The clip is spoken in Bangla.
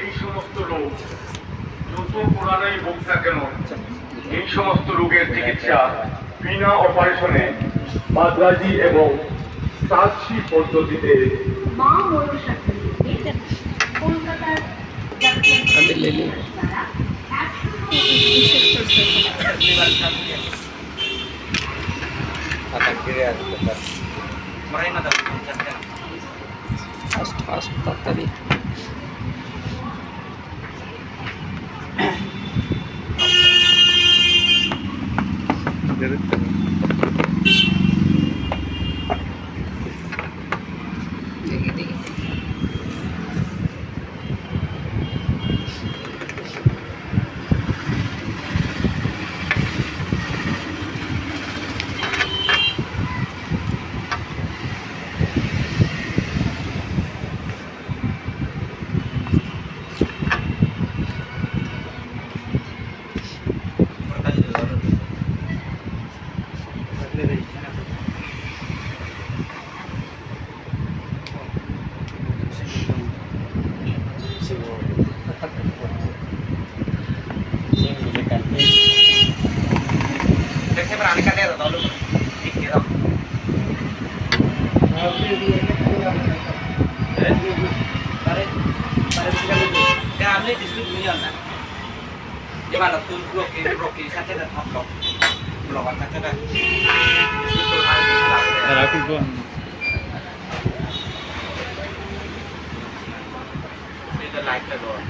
এই সমস্ত রোগ যত পুরানাই হোক না কেন, এই সমস্ত রোগের চিকিৎসা বিনা অপারেশনে মাদ্রাজি এবং সাতসি পদ্ধতিতে মা মনসা ক্লিনিকে কলকাতার দ্বারা 100 ফাস্ট তাড়াতাড়ি দেখি দেখি Gimana tuh bloki saja dan blok blokan saja kan rapi gua itu like the door